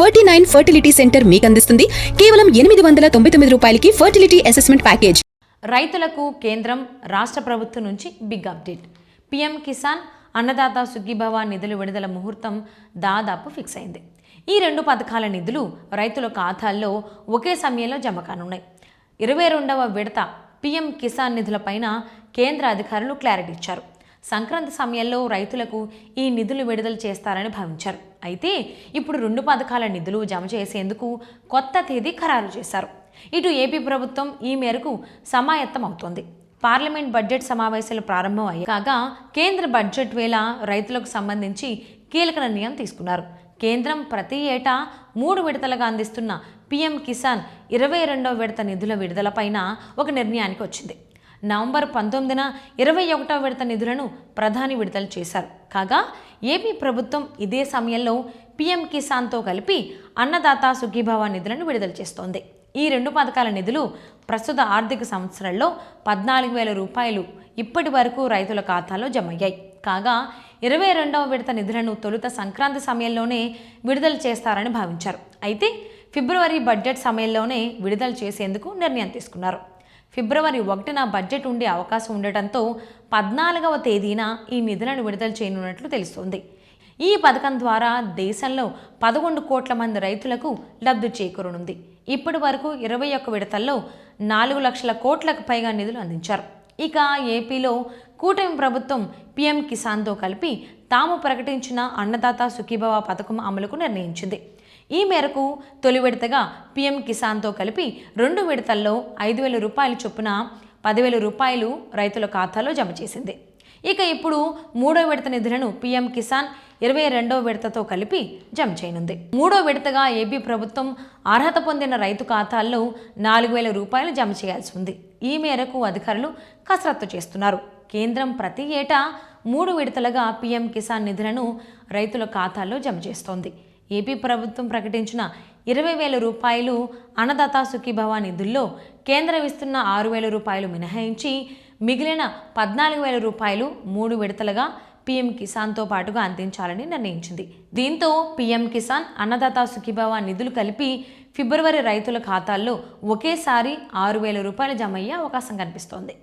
49 fertility centre మీకు అందిస్తుంది కేవలం 899 రూపాయలకి ఫర్టిలిటీ అసెస్మెంట్ ప్యాకేజ్. రైతులకు కేంద్రం రాష్ట్ర ప్రభుత్వం నుంచి big update. PM Kisan Annadata Sukhibhava నిధుల విడుదల ముహూర్తం దాదాపు ఫిక్స్ అయింది. ఈ రెండు పథకాల నిధులు రైతుల ఖాతాల్లో ఒకే సమయంలో జమ కానున్నాయి. 22వ విడత పీఎం కిసాన్ నిధులపైన కేంద్ర అధికారులు క్లారిటీ ఇచ్చారు. సంక్రాంతి సమయంలో రైతులకు ఈ నిధులు విడుదల చేస్తారని భావించారు. అయితే ఇప్పుడు రెండు పథకాల నిధులు జమ చేసేందుకు కొత్త తేదీ ఖరారు చేశారు. ఇటు ఏపీ ప్రభుత్వం ఈ మేరకు సమాయత్తం అవుతోంది. పార్లమెంట్ బడ్జెట్ సమావేశాలు ప్రారంభం అయ్యాయి. కాగా కేంద్ర బడ్జెట్ వేళ రైతులకు సంబంధించి కీలక నిర్ణయం తీసుకున్నారు. కేంద్రం ప్రతి ఏటా 3 విడతలుగా అందిస్తున్న పీఎం కిసాన్ 22వ విడత నిధుల విడుదలపైన ఒక నిర్ణయానికి వచ్చింది. నవంబర్ 19న 21వ విడత నిధులను ప్రధాని విడుదల చేశారు. కాగా ఏపీ ప్రభుత్వం ఇదే సమయంలో పీఎం కిసాన్తో కలిపి అన్నదాత సుఖీభవ నిధులను విడుదల చేస్తోంది. ఈ రెండు పథకాల నిధులు ప్రస్తుత ఆర్థిక సంవత్సరంలో 14,000 రూపాయలు ఇప్పటి వరకు రైతుల ఖాతాలో జమయ్యాయి. కాగా 22వ విడత నిధులను తొలుత సంక్రాంతి సమయంలోనే విడుదల చేస్తారని భావించారు. అయితే ఫిబ్రవరి బడ్జెట్ సమయంలోనే విడుదల చేసేందుకు నిర్ణయం తీసుకున్నారు. ఫిబ్రవరి 1న బడ్జెట్ ఉండే అవకాశం ఉండటంతో 14వ తేదీన ఈ నిధులను విడుదల చేయనున్నట్లు తెలుస్తోంది. ఈ పథకం ద్వారా దేశంలో 11 కోట్ల మంది రైతులకు లబ్ధి చేకూరనుంది. ఇప్పటి వరకు 21 విడతల్లో 4 లక్షల కోట్లకు పైగా నిధులు అందించారు. ఇక ఏపీలో కూటమి ప్రభుత్వం పీఎం కిసాన్తో కలిపి తాము ప్రకటించిన అన్నదాత సుఖీభవ పథకం అమలుకు నిర్ణయించింది. ఈ మేరకు తొలి విడతగా పీఎం కిసాన్తో కలిపి 2 విడతల్లో 5,000 రూపాయల చొప్పున 10,000 రూపాయలు రైతుల ఖాతాలో జమ చేసింది. ఇక ఇప్పుడు 3వ విడత నిధులను పీఎం కిసాన్ 22వ విడతతో కలిపి జమ చేయనుంది. 3వ విడతగా ఏపీ ప్రభుత్వం అర్హత పొందిన రైతు ఖాతాల్లో 4,000 రూపాయలు జమ చేయాల్సి ఉంది. ఈ మేరకు అధికారులు కసరత్తు చేస్తున్నారు. కేంద్రం ప్రతి ఏటా 3 విడతలుగా పీఎం కిసాన్ నిధులను రైతుల ఖాతాల్లో జమ చేస్తోంది. ఏపీ ప్రభుత్వం ప్రకటించిన 20,000 రూపాయలు అన్నదాత సుఖీభవ నిధుల్లో కేంద్రం ఇస్తున్న 6,000 రూపాయలు మినహాయించి మిగిలిన 14,000 రూపాయలు 3 విడతలుగా పీఎం కిసాన్తో పాటుగా అందించాలని నిర్ణయించింది. దీంతో పీఎం కిసాన్ అన్నదాత సుఖీభవ నిధులు కలిపి ఫిబ్రవరి రైతుల ఖాతాల్లో ఒకేసారి 6,000 రూపాయలు జమ అయ్యే అవకాశం కనిపిస్తోంది.